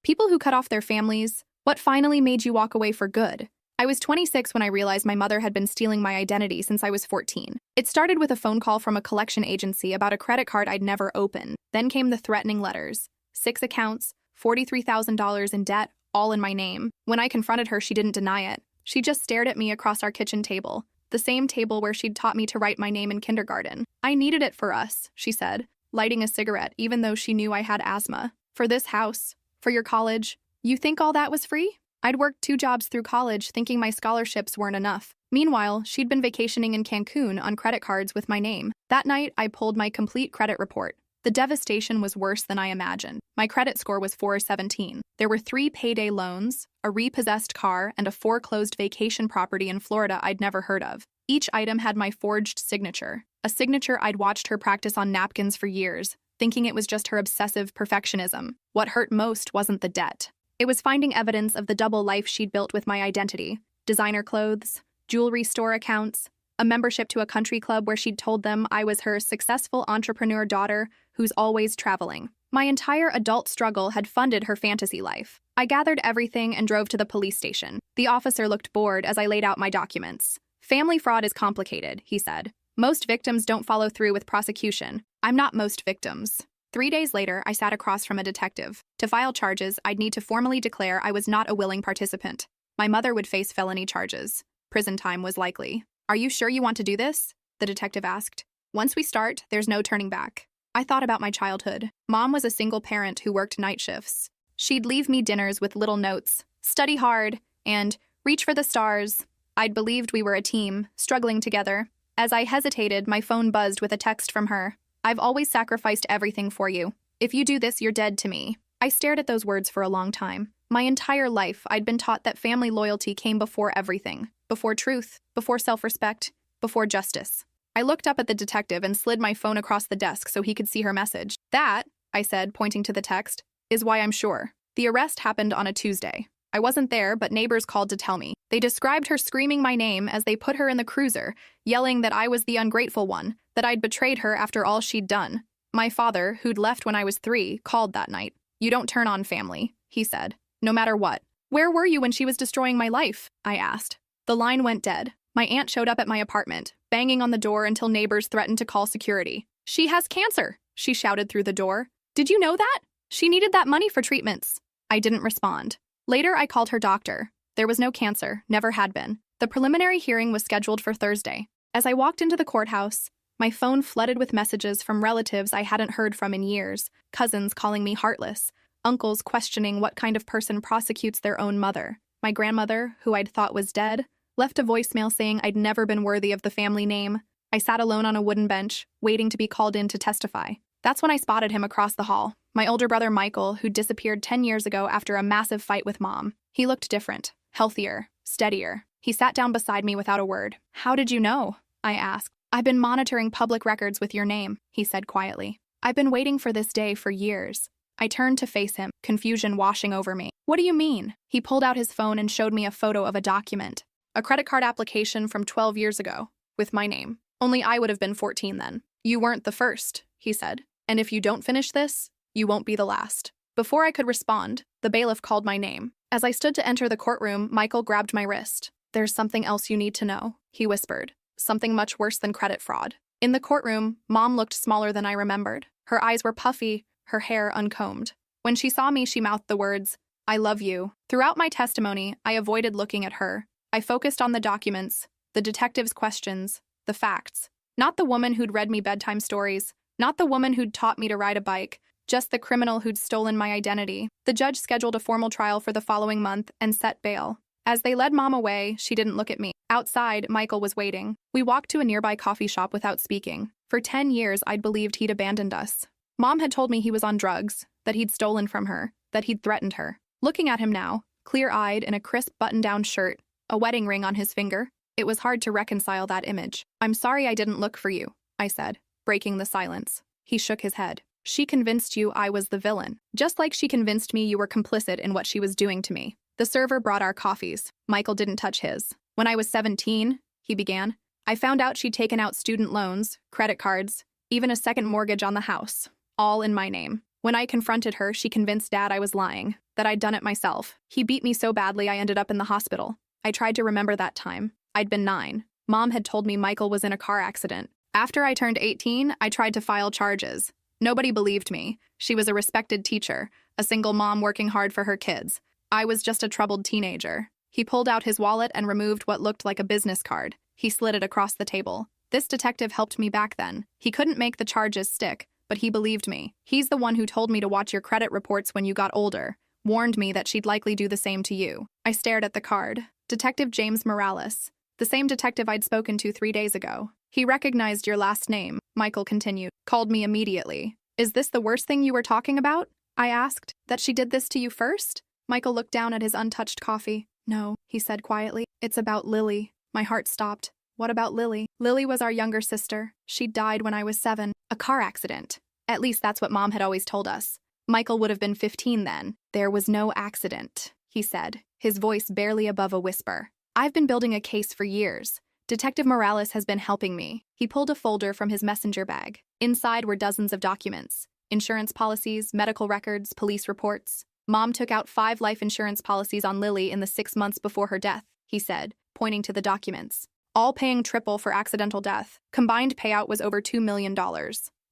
People who cut off their families, what finally made you walk away for good? I was 26 when I realized my mother had been stealing my identity since I was 14. It started with a phone call from a collection agency about a credit card I'd never opened. Then came the threatening letters. 6 accounts, $43,000 in debt, all in my name. When I confronted her, she didn't deny it. She just stared at me across our kitchen table, the same table where she'd taught me to write my name in kindergarten. I needed it for us, she said, lighting a cigarette even though she knew I had asthma. For this house, for your college. You think all that was free? I'd worked 2 jobs through college thinking my scholarships weren't enough. Meanwhile, she'd been vacationing in Cancun on credit cards with my name. That night, I pulled my complete credit report. The devastation was worse than I imagined. My credit score was 417. There were 3 payday loans, a repossessed car, and a foreclosed vacation property in Florida I'd never heard of. Each item had my forged signature, a signature I'd watched her practice on napkins for years, thinking it was just her obsessive perfectionism. What hurt most wasn't the debt. It was finding evidence of the double life she'd built with my identity. Designer clothes, jewelry store accounts, a membership to a country club where she'd told them I was her successful entrepreneur daughter who's always traveling. My entire adult struggle had funded her fantasy life. I gathered everything and drove to the police station. The officer looked bored as I laid out my documents. Family fraud is complicated, he said. Most victims don't follow through with prosecution. I'm not most victims. 3 days later, I sat across from a detective. To file charges, I'd need to formally declare I was not a willing participant. My mother would face felony charges. Prison time was likely. Are you sure you want to do this? The detective asked. Once we start, there's no turning back. I thought about my childhood. Mom was a single parent who worked night shifts. She'd leave me dinners with little notes, study hard, and reach for the stars. I'd believed we were a team, struggling together. As I hesitated, my phone buzzed with a text from her. I've always sacrificed everything for you. If you do this, you're dead to me. I stared at those words for a long time. My entire life, I'd been taught that family loyalty came before everything. Before truth, before self-respect, before justice. I looked up at the detective and slid my phone across the desk so he could see her message. That, I said, pointing to the text, is why I'm sure. The arrest happened on a Tuesday. I wasn't there, but neighbors called to tell me. They described her screaming my name as they put her in the cruiser, yelling that I was the ungrateful one, that I'd betrayed her after all she'd done. My father, who'd left when I was 3, called that night. You don't turn on family, he said, no matter what. Where were you when she was destroying my life? I asked. The line went dead. My aunt showed up at my apartment, banging on the door until neighbors threatened to call security. She has cancer, she shouted through the door. Did you know that? She needed that money for treatments. I didn't respond. Later, I called her doctor. There was no cancer, never had been. The preliminary hearing was scheduled for Thursday. As I walked into the courthouse, my phone flooded with messages from relatives I hadn't heard from in years, cousins calling me heartless, uncles questioning what kind of person prosecutes their own mother. My grandmother, who I'd thought was dead, left a voicemail saying I'd never been worthy of the family name. I sat alone on a wooden bench, waiting to be called in to testify. That's when I spotted him across the hall. My older brother Michael, who disappeared 10 years ago after a massive fight with Mom. He looked different, healthier, steadier. He sat down beside me without a word. How did you know? I asked. I've been monitoring public records with your name, he said quietly. I've been waiting for this day for years. I turned to face him, confusion washing over me. What do you mean? He pulled out his phone and showed me a photo of a document. A credit card application from 12 years ago, with my name. Only I would have been 14 then. You weren't the first, he said. And if you don't finish this, you won't be the last. Before I could respond, the bailiff called my name. As I stood to enter the courtroom, Michael grabbed my wrist. There's something else you need to know, he whispered. Something much worse than credit fraud. In the courtroom, Mom looked smaller than I remembered. Her eyes were puffy, her hair uncombed. When she saw me, she mouthed the words, I love you. Throughout my testimony, I avoided looking at her. I focused on the documents, the detective's questions, the facts. Not the woman who'd read me bedtime stories, not the woman who'd taught me to ride a bike, just the criminal who'd stolen my identity. The judge scheduled a formal trial for the following month and set bail. As they led Mom away, she didn't look at me. Outside, Michael was waiting. We walked to a nearby coffee shop without speaking. For 10 years, I'd believed he'd abandoned us. Mom had told me he was on drugs, that he'd stolen from her, that he'd threatened her. Looking at him now, clear-eyed in a crisp button-down shirt, a wedding ring on his finger, it was hard to reconcile that image. I'm sorry I didn't look for you, I said, breaking the silence. He shook his head. She convinced you I was the villain, just like she convinced me you were complicit in what she was doing to me. The server brought our coffees. Michael didn't touch his. When I was 17, he began, I found out she'd taken out student loans, credit cards, even a second mortgage on the house, all in my name. When I confronted her, she convinced Dad I was lying, that I'd done it myself. He beat me so badly I ended up in the hospital. I tried to remember that time. I'd been 9. Mom had told me Michael was in a car accident. After I turned 18, I tried to file charges. Nobody believed me. She was a respected teacher, a single mom working hard for her kids. I was just a troubled teenager. He pulled out his wallet and removed what looked like a business card. He slid it across the table. This detective helped me back then. He couldn't make the charges stick, but he believed me. He's the one who told me to watch your credit reports when you got older, warned me that she'd likely do the same to you. I stared at the card. Detective James Morales, the same detective I'd spoken to 3 days ago. He recognized your last name, Michael continued, called me immediately. Is this the worst thing you were talking about? I asked. That she did this to you first? Michael looked down at his untouched coffee. No, he said quietly. It's about Lily. My heart stopped. What about Lily? Lily was our younger sister. She died when I was 7. A car accident. At least that's what Mom had always told us. Michael would have been 15 then. There was no accident, he said, his voice barely above a whisper. I've been building a case for years. Detective Morales has been helping me. He pulled a folder from his messenger bag. Inside were dozens of documents. Insurance policies, medical records, police reports. Mom took out 5 life insurance policies on Lily in the 6 months before her death, he said, pointing to the documents. All paying triple for accidental death. Combined payout was over $2 million.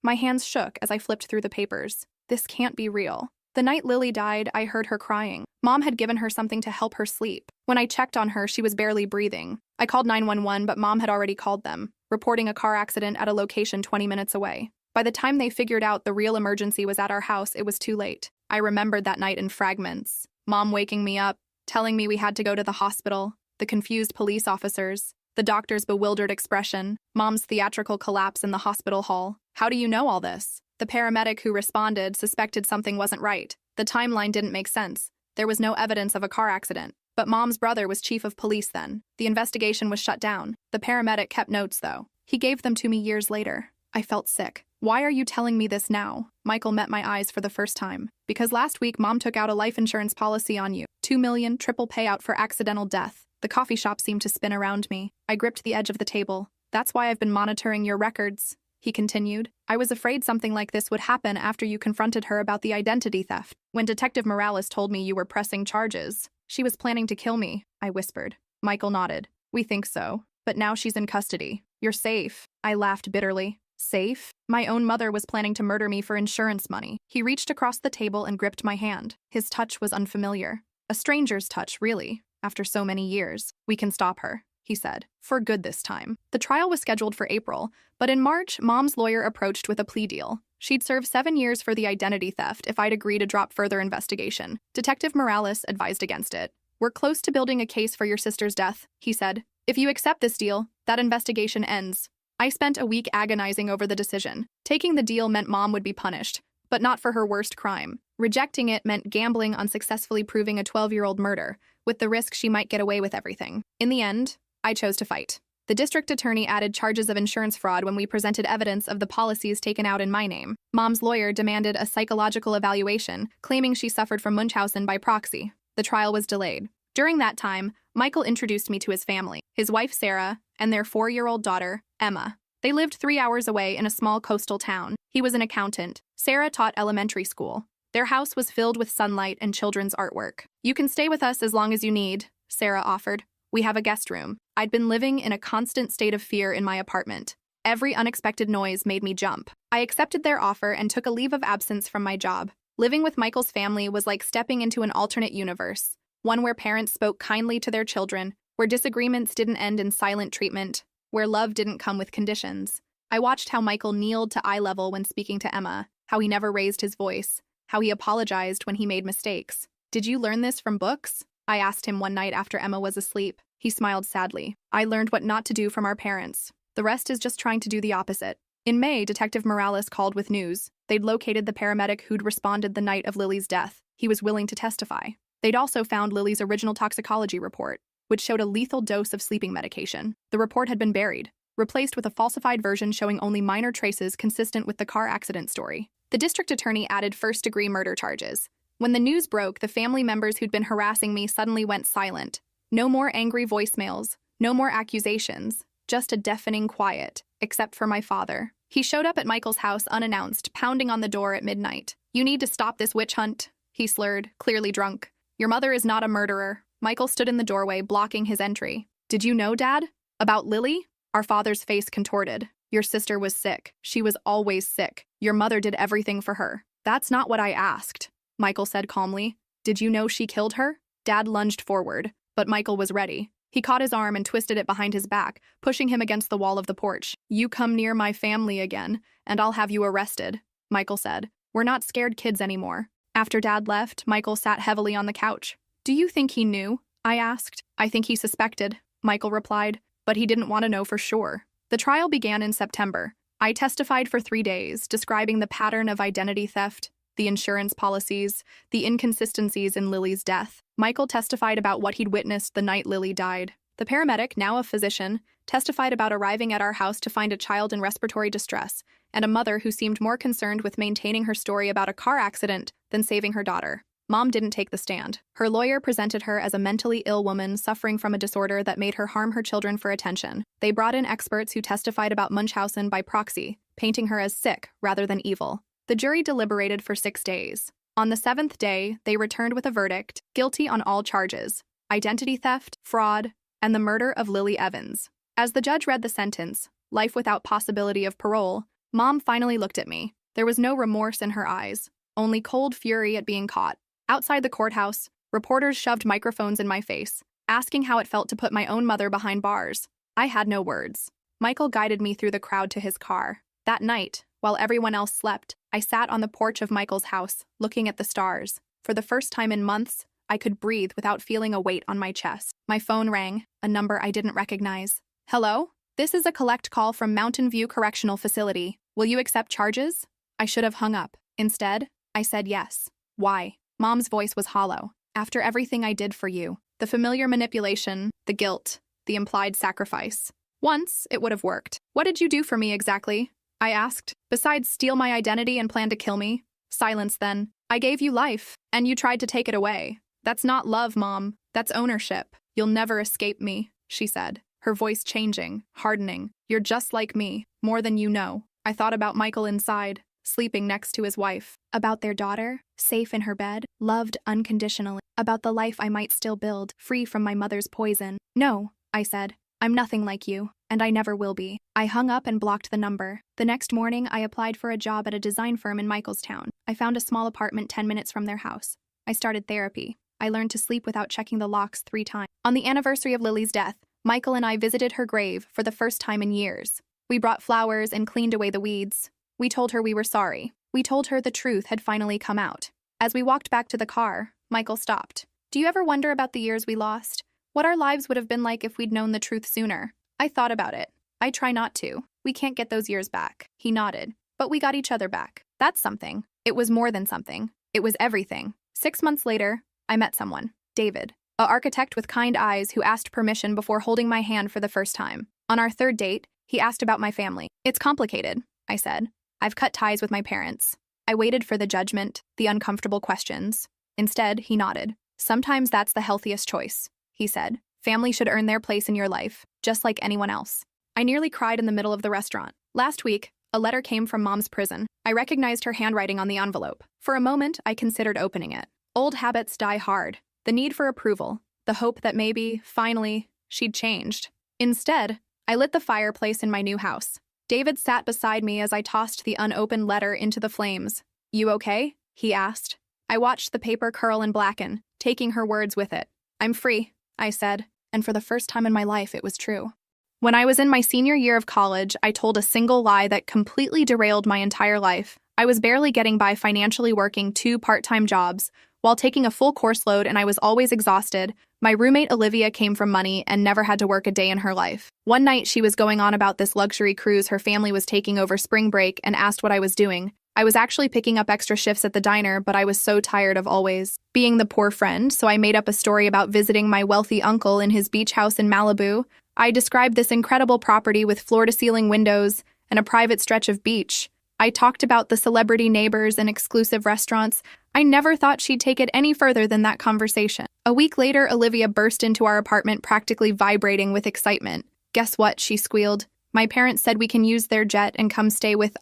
My hands shook as I flipped through the papers. This can't be real. The night Lily died, I heard her crying. Mom had given her something to help her sleep. When I checked on her, she was barely breathing. I called 911, but Mom had already called them, reporting a car accident at a location 20 minutes away. By the time they figured out the real emergency was at our house, it was too late. I remembered that night in fragments. Mom waking me up, telling me we had to go to the hospital, the confused police officers, the doctor's bewildered expression, Mom's theatrical collapse in the hospital hall. How do you know all this? The paramedic who responded suspected something wasn't right. The timeline didn't make sense. There was no evidence of a car accident. But Mom's brother was chief of police then. The investigation was shut down. The paramedic kept notes, though. He gave them to me years later. I felt sick. Why are you telling me this now? Michael met my eyes for the first time. Because last week, Mom took out a life insurance policy on you. $2 million, triple payout for accidental death. The coffee shop seemed to spin around me. I gripped the edge of the table. That's why I've been monitoring your records, he continued. I was afraid something like this would happen after you confronted her about the identity theft. When Detective Morales told me you were pressing charges, she was planning to kill me, I whispered. Michael nodded. We think so. But now she's in custody. You're safe. I laughed bitterly. Safe? My own mother was planning to murder me for insurance money. He reached across the table and gripped my hand. His touch was unfamiliar. A stranger's touch, really, after so many years. We can stop her, he said. For good this time. The trial was scheduled for April, but in March, Mom's lawyer approached with a plea deal. She'd serve 7 years for the identity theft if I'd agree to drop further investigation. Detective Morales advised against it. We're close to building a case for your sister's death, he said. If you accept this deal, that investigation ends. I spent a week agonizing over the decision. Taking the deal meant Mom would be punished, but not for her worst crime. Rejecting it meant gambling on successfully proving a 12-year-old murder, with the risk she might get away with everything. In the end, I chose to fight. The district attorney added charges of insurance fraud when we presented evidence of the policies taken out in my name. Mom's lawyer demanded a psychological evaluation, claiming she suffered from Munchausen by proxy. The trial was delayed. During that time, Michael introduced me to his family, his wife Sarah, and their 4-year-old daughter, Emma. They lived 3 hours away in a small coastal town. He was an accountant. Sarah taught elementary school. Their house was filled with sunlight and children's artwork. You can stay with us as long as you need, Sarah offered. We have a guest room. I'd been living in a constant state of fear in my apartment. Every unexpected noise made me jump. I accepted their offer and took a leave of absence from my job. Living with Michael's family was like stepping into an alternate universe, one where parents spoke kindly to their children, where disagreements didn't end in silent treatment, where love didn't come with conditions. I watched how Michael kneeled to eye level when speaking to Emma, how he never raised his voice, how he apologized when he made mistakes. Did you learn this from books? I asked him one night after Emma was asleep. He smiled sadly. I learned what not to do from our parents. The rest is just trying to do the opposite. In May, Detective Morales called with news. They'd located the paramedic who'd responded the night of Lily's death. He was willing to testify. They'd also found Lily's original toxicology report, which showed a lethal dose of sleeping medication. The report had been buried, replaced with a falsified version showing only minor traces consistent with the car accident story. The district attorney added first-degree murder charges. When the news broke, the family members who'd been harassing me suddenly went silent. No more angry voicemails, no more accusations, just a deafening quiet, except for my father. He showed up at Michael's house unannounced, pounding on the door at midnight. You need to stop this witch hunt, he slurred, clearly drunk. Your mother is not a murderer. Michael stood in the doorway, blocking his entry. Did you know, Dad? About Lily? Our father's face contorted. Your sister was sick. She was always sick. Your mother did everything for her. That's not what I asked, Michael said calmly. Did you know she killed her? Dad lunged forward, but Michael was ready. He caught his arm and twisted it behind his back, pushing him against the wall of the porch. You come near my family again, and I'll have you arrested, Michael said. We're not scared kids anymore. After Dad left, Michael sat heavily on the couch. Do you think he knew? I asked. I think he suspected, Michael replied, but he didn't want to know for sure. The trial began in September. I testified for 3 days, describing the pattern of identity theft, the insurance policies, the inconsistencies in Lily's death. Michael testified about what he'd witnessed the night Lily died. The paramedic, now a physician, testified about arriving at our house to find a child in respiratory distress and a mother who seemed more concerned with maintaining her story about a car accident than saving her daughter. Mom didn't take the stand. Her lawyer presented her as a mentally ill woman suffering from a disorder that made her harm her children for attention. They brought in experts who testified about Munchausen by proxy, painting her as sick rather than evil. The jury deliberated for 6 days. On the 7th day, they returned with a verdict, guilty on all charges: identity theft, fraud, and the murder of Lily Evans. As the judge read the sentence, life without possibility of parole, Mom finally looked at me. There was no remorse in her eyes, only cold fury at being caught. Outside the courthouse, reporters shoved microphones in my face, asking how it felt to put my own mother behind bars. I had no words. Michael guided me through the crowd to his car. That night, while everyone else slept, I sat on the porch of Michael's house, looking at the stars. For the first time in months, I could breathe without feeling a weight on my chest. My phone rang, a number I didn't recognize. Hello? This is a collect call from Mountain View Correctional Facility. Will you accept charges? I should have hung up. Instead, I said yes. Why? Mom's voice was hollow. After everything I did for you, the familiar manipulation, the guilt, the implied sacrifice. Once, it would have worked. What did you do for me exactly? I asked. Besides steal my identity and plan to kill me? Silence then. I gave you life, and you tried to take it away. That's not love, Mom. That's ownership. You'll never escape me, she said, her voice changing, hardening. You're just like me, more than you know. I thought about Michael inside, sleeping next to his wife, about their daughter, safe in her bed, loved unconditionally, about the life I might still build, free from my mother's poison. No, I said, I'm nothing like you, and I never will be. I hung up and blocked the number. The next morning, I applied for a job at a design firm in Michaelstown. I found a small apartment 10 minutes from their house. I started therapy. I learned to sleep without checking the locks 3 times. On the anniversary of Lily's death, Michael and I visited her grave for the first time in years. We brought flowers and cleaned away the weeds. We told her we were sorry. We told her the truth had finally come out. As we walked back to the car, Michael stopped. Do you ever wonder about the years we lost? What our lives would have been like if we'd known the truth sooner? I thought about it. I try not to. We can't get those years back. He nodded. But we got each other back. That's something. It was more than something. It was everything. 6 months later, I met someone. David, an architect with kind eyes who asked permission before holding my hand for the first time. On our 3rd date, he asked about my family. It's complicated, I said. I've cut ties with my parents. I waited for the judgment, the uncomfortable questions. Instead, he nodded. Sometimes that's the healthiest choice, he said. Family should earn their place in your life, just like anyone else. I nearly cried in the middle of the restaurant. Last week, a letter came from Mom's prison. I recognized her handwriting on the envelope. For a moment, I considered opening it. Old habits die hard. The need for approval, the hope that maybe, finally, she'd changed. Instead, I lit the fireplace in my new house. David sat beside me as I tossed the unopened letter into the flames. You okay? He asked. I watched the paper curl and blacken, taking her words with it. I'm free, I said, and for the first time in my life, it was true. When I was in my senior year of college, I told a single lie that completely derailed my entire life. I was barely getting by financially working 2 part-time jobs, while taking a full course load, and I was always exhausted. My roommate Olivia came from money and never had to work a day in her life. One night, she was going on about this luxury cruise her family was taking over spring break and asked what I was doing. I was actually picking up extra shifts at the diner, but I was so tired of always being the poor friend, so I made up a story about visiting my wealthy uncle in his beach house in Malibu. I described this incredible property with floor-to-ceiling windows and a private stretch of beach. I talked about the celebrity neighbors and exclusive restaurants. I never thought she'd take it any further than that conversation. A week later, Olivia burst into our apartment practically vibrating with excitement. Guess what? She squealed. My parents said we can use their jet and come stay with,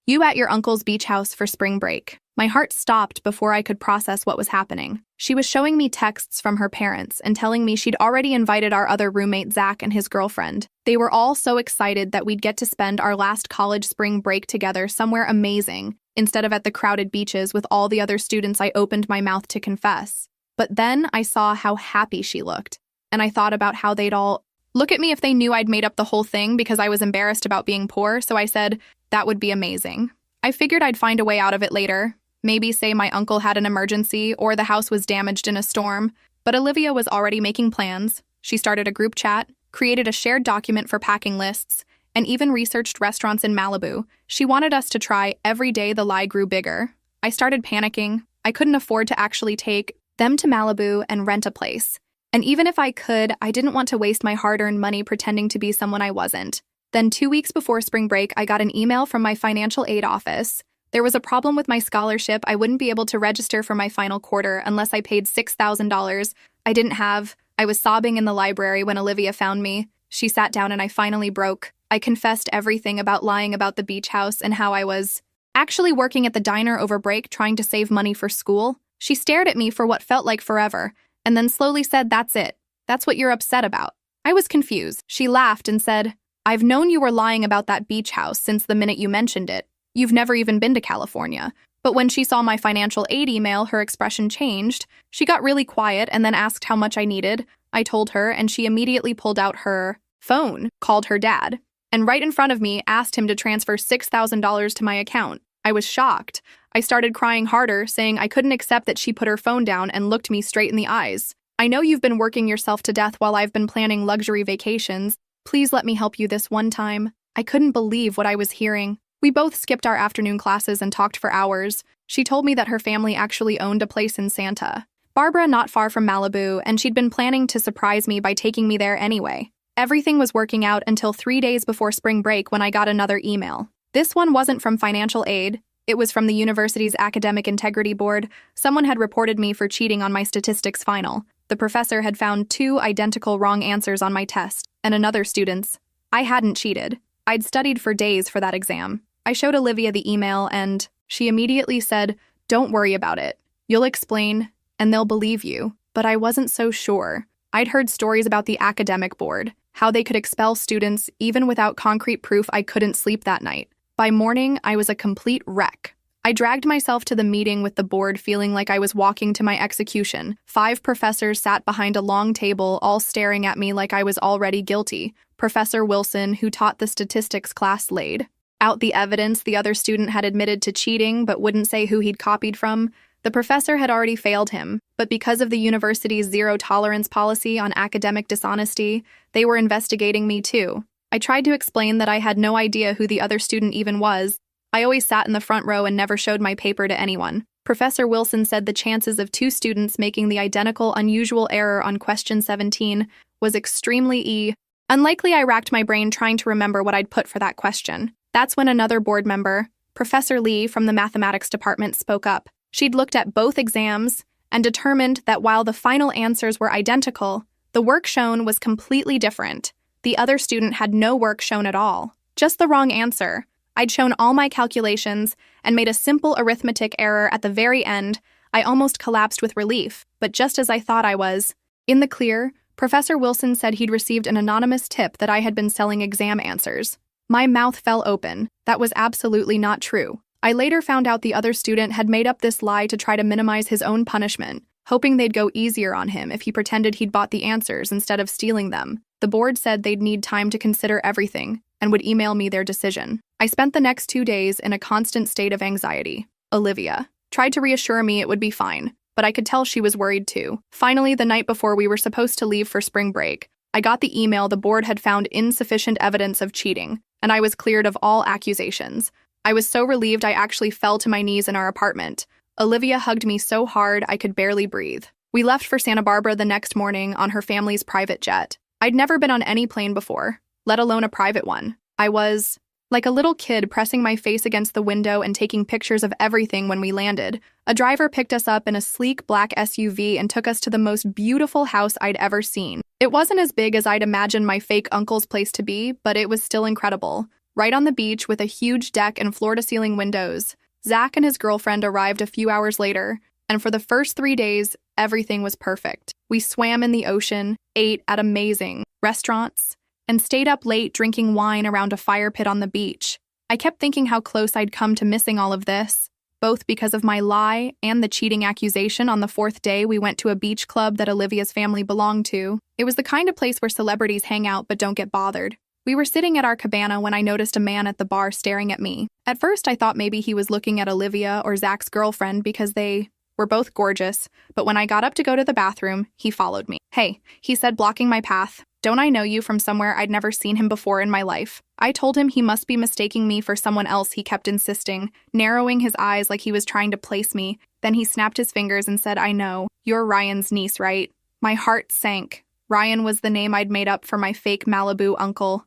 you at your uncle's beach house for spring break. My heart stopped before I could process what was happening. She was showing me texts from her parents and telling me she'd already invited our other roommate, Zach, and his girlfriend. They were all so excited that we'd get to spend our last college spring break together somewhere amazing, instead of at the crowded beaches with all the other students I opened my mouth to confess. But then I saw how happy she looked, and I thought about how they'd all look at me if they knew I'd made up the whole thing because I was embarrassed about being poor, so I said, that would be amazing. I figured I'd find a way out of it later. Maybe say my uncle had an emergency or the house was damaged in a storm. But Olivia was already making plans. She started a group chat, created a shared document for packing lists, and even researched restaurants in Malibu. She wanted us to try every day. The lie grew bigger. I started panicking. I couldn't afford to actually take them to Malibu and rent a place. And even if I could, I didn't want to waste my hard-earned money pretending to be someone I wasn't. Then 2 weeks before spring break, I got an email from my financial aid office. There was a problem with my scholarship. I wouldn't be able to register for my final quarter unless I paid $6,000 I didn't have. I was sobbing in the library when Olivia found me. She sat down and I finally broke. I confessed everything about lying about the beach house and how I was actually working at the diner over break trying to save money for school. She stared at me for what felt like forever, and then slowly said, "That's it. That's what you're upset about." I was confused. She laughed and said, "I've known you were lying about that beach house since the minute you mentioned it. You've never even been to California." But when she saw my financial aid email, her expression changed. She got really quiet and then asked how much I needed. I told her, and she immediately pulled out her phone, called her dad, and right in front of me asked him to transfer $6,000 to my account. I was shocked. I started crying harder, saying I couldn't accept that she put her phone down and looked me straight in the eyes. "I know you've been working yourself to death while I've been planning luxury vacations. Please let me help you this one time." I couldn't believe what I was hearing. We both skipped our afternoon classes and talked for hours. She told me that her family actually owned a place in Santa Barbara, not far from Malibu, and she'd been planning to surprise me by taking me there anyway. Everything was working out until 3 days before spring break when I got another email. This one wasn't from financial aid. It was from the university's academic integrity board. Someone had reported me for cheating on my statistics final. The professor had found 2 identical wrong answers on my test, and another student's. I hadn't cheated. I'd studied for days for that exam. I showed Olivia the email, and she immediately said, "Don't worry about it. You'll explain, and they'll believe you." But I wasn't so sure. I'd heard stories about the academic board, how they could expel students even without concrete proof. I couldn't sleep that night. By morning, I was a complete wreck. I dragged myself to the meeting with the board feeling like I was walking to my execution. 5 professors sat behind a long table, all staring at me like I was already guilty. Professor Wilson, who taught the statistics class, laid out the evidence. The other student had admitted to cheating but wouldn't say who he'd copied from. The professor had already failed him, but because of the university's zero-tolerance policy on academic dishonesty, they were investigating me too. I tried to explain that I had no idea who the other student even was. I always sat in the front row and never showed my paper to anyone. Professor Wilson said the chances of 2 students making the identical unusual error on question 17 was extremely unlikely. I racked my brain trying to remember what I'd put for that question. That's when another board member, Professor Lee from the mathematics department, spoke up. She'd looked at both exams and determined that while the final answers were identical, the work shown was completely different. The other student had no work shown at all, just the wrong answer. I'd shown all my calculations and made a simple arithmetic error at the very end. I almost collapsed with relief, but just as I thought I was in the clear, Professor Wilson said he'd received an anonymous tip that I had been selling exam answers. My mouth fell open. That was absolutely not true. I later found out the other student had made up this lie to try to minimize his own punishment, hoping they'd go easier on him if he pretended he'd bought the answers instead of stealing them. The board said they'd need time to consider everything and would email me their decision. I spent the next 2 days in a constant state of anxiety. Olivia tried to reassure me it would be fine, but I could tell she was worried too. Finally, the night before we were supposed to leave for spring break, I got the email the board had found insufficient evidence of cheating, and I was cleared of all accusations. I was so relieved I actually fell to my knees in our apartment. Olivia hugged me so hard I could barely breathe. We left for Santa Barbara the next morning on her family's private jet. I'd never been on any plane before, let alone a private one. I was like a little kid pressing my face against the window and taking pictures of everything when we landed. A driver picked us up in a sleek black SUV and took us to the most beautiful house I'd ever seen. It wasn't as big as I'd imagined my fake uncle's place to be, but it was still incredible. Right on the beach with a huge deck and floor-to-ceiling windows. Zach and his girlfriend arrived a few hours later, and for the first 3 days, everything was perfect. We swam in the ocean, ate at amazing restaurants, and stayed up late drinking wine around a fire pit on the beach. I kept thinking how close I'd come to missing all of this, both because of my lie and the cheating accusation. On the 4th day, we went to a beach club that Olivia's family belonged to. It was the kind of place where celebrities hang out but don't get bothered. We were sitting at our cabana when I noticed a man at the bar staring at me. At first, I thought maybe he was looking at Olivia or Zach's girlfriend because they were both gorgeous, but when I got up to go to the bathroom, he followed me. "Hey," he said, blocking my path. "Don't I know you from somewhere?" I'd never seen him before in my life. I told him he must be mistaking me for someone else. He kept insisting, narrowing his eyes like he was trying to place me. Then he snapped his fingers and said, "I know. You're Ryan's niece, right?" My heart sank. Ryan was the name I'd made up for my fake Malibu uncle.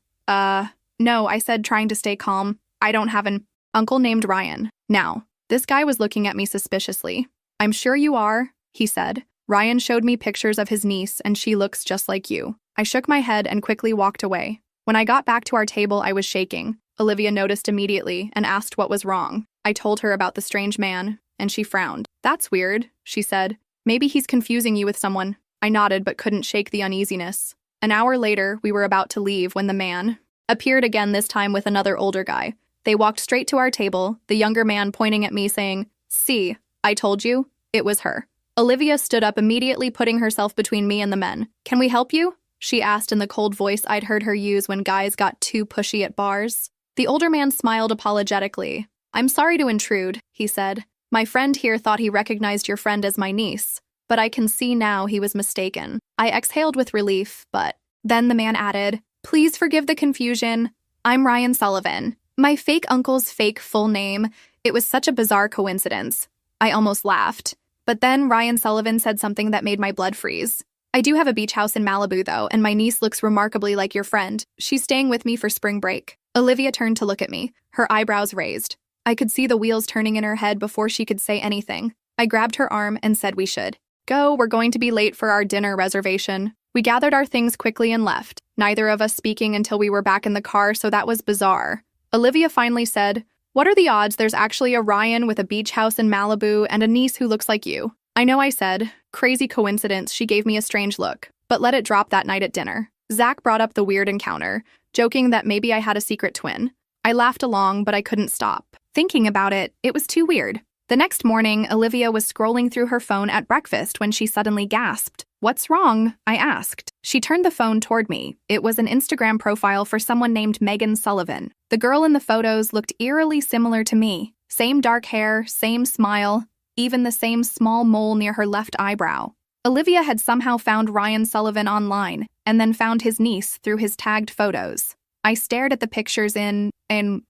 No, I said, trying to stay calm. "I don't have an uncle named Ryan." Now, this guy was looking at me suspiciously. "I'm sure you are," he said. "Ryan showed me pictures of his niece, and she looks just like you." I shook my head and quickly walked away. When I got back to our table, I was shaking. Olivia noticed immediately and asked what was wrong. I told her about the strange man, and she frowned. "That's weird," she said. "Maybe he's confusing you with someone." I nodded but couldn't shake the uneasiness. An hour later, we were about to leave when the man appeared again, this time with another older guy. They walked straight to our table, the younger man pointing at me saying, "See, I told you, it was her." Olivia stood up immediately, putting herself between me and the men. "Can we help you?" she asked in the cold voice I'd heard her use when guys got too pushy at bars. The older man smiled apologetically. "I'm sorry to intrude," he said. "My friend here thought he recognized your friend as my niece, but I can see now he was mistaken." I exhaled with relief, but then the man added, "Please forgive the confusion. I'm Ryan Sullivan. My fake uncle's fake full name. It was such a bizarre coincidence." I almost laughed. But then Ryan Sullivan said something that made my blood freeze. "I do have a beach house in Malibu, though, and my niece looks remarkably like your friend. She's staying with me for spring break." Olivia turned to look at me, her eyebrows raised. I could see the wheels turning in her head before she could say anything. I grabbed her arm and said we should go. We're going to be late for our dinner reservation. We gathered our things quickly and left, neither of us speaking until we were back in the car, so that was bizarre. Olivia finally said, "What are the odds there's actually a Ryan with a beach house in Malibu and a niece who looks like you?" "I know," I said. "Crazy coincidence." She gave me a strange look, but let it drop that night at dinner. Zach brought up the weird encounter, joking that maybe I had a secret twin. I laughed along, but I couldn't stop. Thinking about it, it was too weird. The next morning, Olivia was scrolling through her phone at breakfast when she suddenly gasped. "What's wrong?" I asked. She turned the phone toward me. It was an Instagram profile for someone named Megan Sullivan. The girl in the photos looked eerily similar to me. Same dark hair, same smile, even the same small mole near her left eyebrow. Olivia had somehow found Ryan Sullivan online and then found his niece through his tagged photos. I stared at the pictures in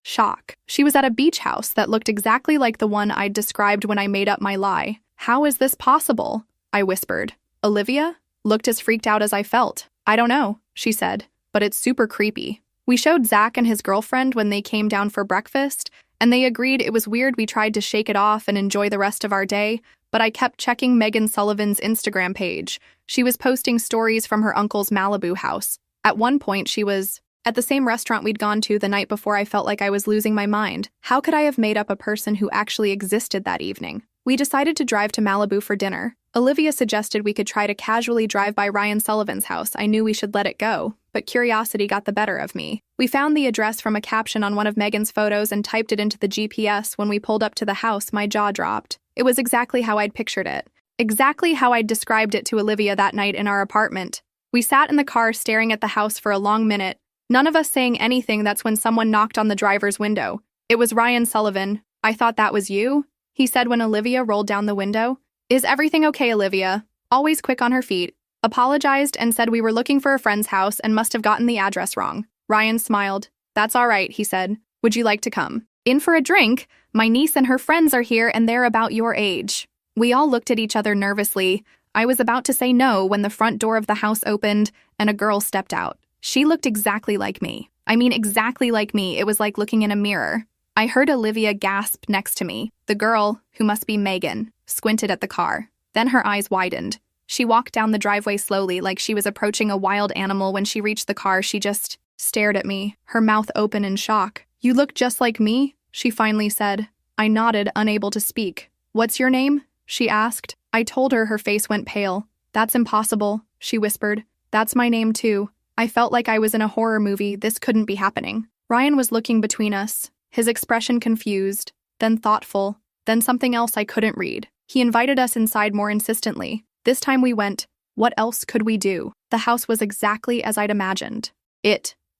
shock. She was at a beach house that looked exactly like the one I'd described when I made up my lie. "How is this possible?" I whispered. Olivia looked as freaked out as I felt. "I don't know," she said, "but it's super creepy." We showed Zach and his girlfriend when they came down for breakfast, and they agreed it was weird. We tried to shake it off and enjoy the rest of our day, but I kept checking Megan Sullivan's Instagram page. She was posting stories from her uncle's Malibu house. At one point, she was at the same restaurant we'd gone to the night before. I felt like I was losing my mind. How could I have made up a person who actually existed that evening? We decided to drive to Malibu for dinner. Olivia suggested we could try to casually drive by Ryan Sullivan's house. I knew we should let it go, but curiosity got the better of me. We found the address from a caption on one of Megan's photos and typed it into the GPS. When we pulled up to the house, my jaw dropped. It was exactly how I'd pictured it. Exactly how I'd described it to Olivia that night in our apartment. We sat in the car staring at the house for a long minute, none of us saying anything. That's when someone knocked on the driver's window. It was Ryan Sullivan. "I thought that was you," he said when Olivia rolled down the window. "Is everything okay?" Olivia, always quick on her feet, apologized and said we were looking for a friend's house and must have gotten the address wrong. Ryan smiled. "That's all right," he said. "Would you like to come in for a drink? My niece and her friends are here and they're about your age." We all looked at each other nervously. I was about to say no when the front door of the house opened and a girl stepped out. She looked exactly like me. I mean, exactly like me. It was like looking in a mirror. I heard Olivia gasp next to me. The girl, who must be Megan, squinted at the car. Then her eyes widened. She walked down the driveway slowly, like she was approaching a wild animal. When she reached the car, she just stared at me, her mouth open in shock. "You look just like me," she finally said. I nodded, unable to speak. "What's your name?" she asked. I told her. Her face went pale. "That's impossible," she whispered. "That's my name too." I felt like I was in a horror movie. This couldn't be happening. Ryan was looking between us, his expression confused, then thoughtful, then something else I couldn't read. He invited us inside more insistently. This time we went. What else could we do? The house was exactly as I'd imagined.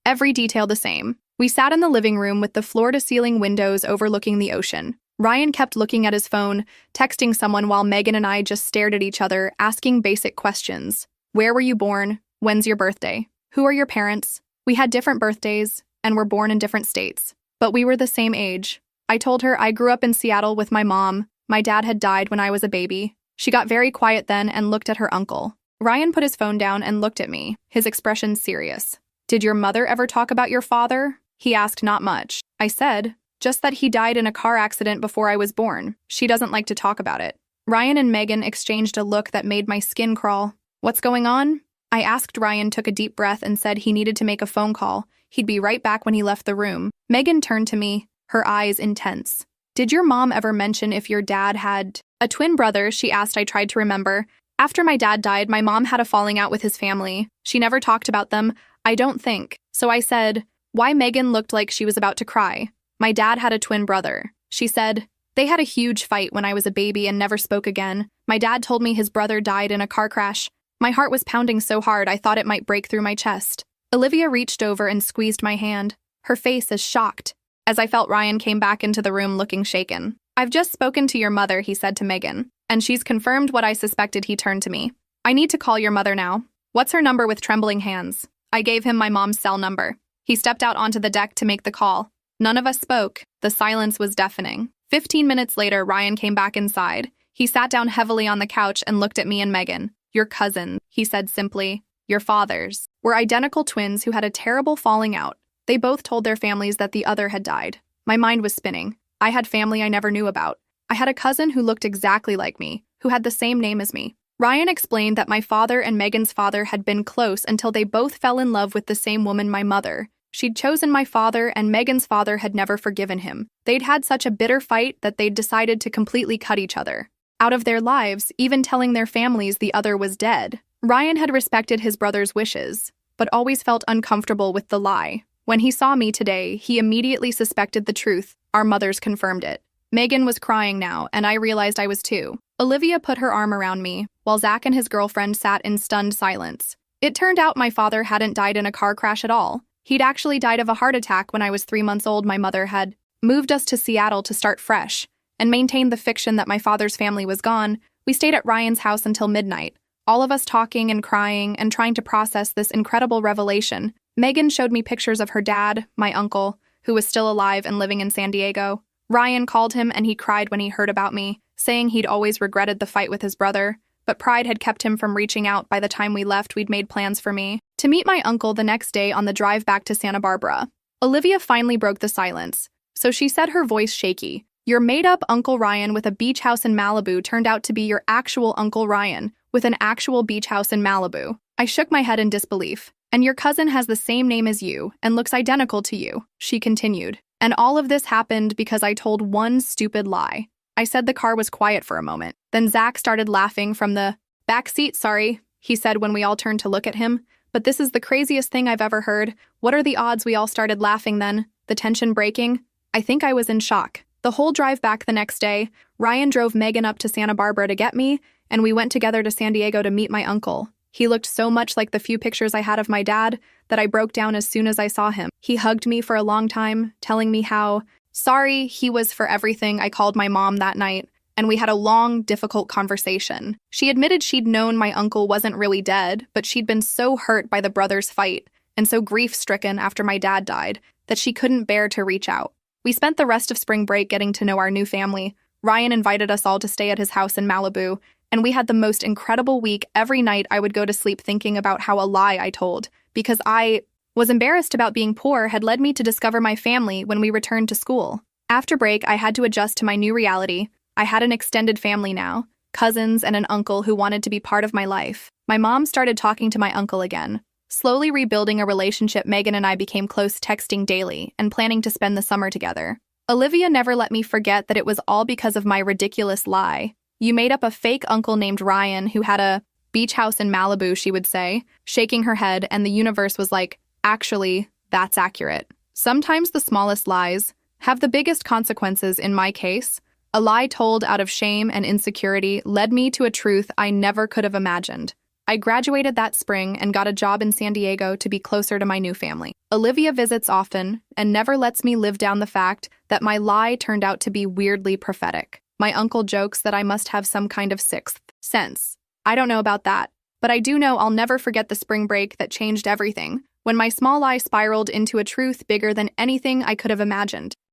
Every detail the same. We sat in the living room with the floor-to-ceiling windows overlooking the ocean. Ryan kept looking at his phone, texting someone while Megan and I just stared at each other, asking basic questions. Where were you born? When's your birthday? Who are your parents? We had different birthdays and were born in different states, but we were the same age. I told her I grew up in Seattle with my mom. My dad had died when I was a baby. She got very quiet then and looked at her uncle. Ryan put his phone down and looked at me, his expression serious. "Did your mother ever talk about your father?" He asked. "Not much." I said, "Just that he died in a car accident before I was born. She doesn't like to talk about it." Ryan and Megan exchanged a look that made my skin crawl. "What's going on?" I asked. Ryan took a deep breath and said he needed to make a phone call. He'd be right back when he left the room. Megan turned to me, her eyes intense. "Did your mom ever mention if your dad had a twin brother?" she asked. I tried to remember. "After my dad died, my mom had a falling out with his family. She never talked about them, I don't think." So I said, why? Megan looked like she was about to cry. "My dad had a twin brother." She said, "They had a huge fight when I was a baby and never spoke again. My dad told me his brother died in a car crash." My heart was pounding so hard I thought it might break through my chest. Olivia reached over and squeezed my hand, her face as shocked, as I felt Ryan came back into the room looking shaken. "I've just spoken to your mother," he said to Megan, "and she's confirmed what I suspected." He turned to me. "I need to call your mother now." "What's her number?" With trembling hands, I gave him my mom's cell number. He stepped out onto the deck to make the call. None of us spoke. The silence was deafening. 15 minutes later, Ryan came back inside. He sat down heavily on the couch and looked at me and Megan. "Your cousin," he said simply. "Your fathers were identical twins who had a terrible falling out. They both told their families that the other had died." My mind was spinning. I had family I never knew about. I had a cousin who looked exactly like me, who had the same name as me. Ryan explained that my father and Megan's father had been close until they both fell in love with the same woman, my mother. She'd chosen my father, and Megan's father had never forgiven him. They'd had such a bitter fight that they'd decided to completely cut each other out of their lives, even telling their families the other was dead. Ryan had respected his brother's wishes, but always felt uncomfortable with the lie. When he saw me today, he immediately suspected the truth. Our mothers confirmed it. Megan was crying now, and I realized I was too. Olivia put her arm around me, while Zach and his girlfriend sat in stunned silence. It turned out my father hadn't died in a car crash at all. He'd actually died of a heart attack when I was 3 months old. My mother had moved us to Seattle to start fresh and maintained the fiction that my father's family was gone. We stayed at Ryan's house until midnight, all of us talking and crying and trying to process this incredible revelation. Megan showed me pictures of her dad, my uncle, who was still alive and living in San Diego. Ryan called him and he cried when he heard about me, saying he'd always regretted the fight with his brother, but pride had kept him from reaching out. By the time we left, we'd made plans for me to meet my uncle the next day on the drive back to Santa Barbara. Olivia finally broke the silence, so she said, her voice shaky, "Your made-up Uncle Ryan with a beach house in Malibu turned out to be your actual Uncle Ryan with an actual beach house in Malibu." I shook my head in disbelief. "And your cousin has the same name as you and looks identical to you," she continued. "And all of this happened because I told one stupid lie." I said. The car was quiet for a moment. Then Zach started laughing from the back seat. "Sorry," he said when we all turned to look at him. "But this is the craziest thing I've ever heard. What are the odds?" We all started laughing then, the tension breaking. I think I was in shock. The whole drive back the next day, Ryan drove Megan up to Santa Barbara to get me, and we went together to San Diego to meet my uncle. He looked so much like the few pictures I had of my dad that I broke down as soon as I saw him. He hugged me for a long time, telling me how sorry he was for everything. I called my mom that night, and we had a long, difficult conversation. She admitted she'd known my uncle wasn't really dead, but she'd been so hurt by the brothers' fight and so grief-stricken after my dad died that she couldn't bear to reach out. We spent the rest of spring break getting to know our new family. Ryan invited us all to stay at his house in Malibu, and we had the most incredible week. Every night I would go to sleep thinking about how a lie I told, because I was embarrassed about being poor, had led me to discover my family when we returned to school. After break, I had to adjust to my new reality. I had an extended family now, cousins and an uncle who wanted to be part of my life. My mom started talking to my uncle again. Slowly rebuilding a relationship, Megan and I became close, texting daily and planning to spend the summer together. Olivia never let me forget that it was all because of my ridiculous lie. You made up a fake uncle named Ryan who had a beach house in Malibu, she would say, shaking her head, and the universe was like, actually, that's accurate. Sometimes the smallest lies have the biggest consequences. In my case, a lie told out of shame and insecurity led me to a truth I never could have imagined. I graduated that spring and got a job in San Diego to be closer to my new family. Olivia visits often and never lets me live down the fact that my lie turned out to be weirdly prophetic. My uncle jokes that I must have some kind of sixth sense. I don't know about that, but I do know I'll never forget the spring break that changed everything, when my small lie spiraled into a truth bigger than anything I could have imagined.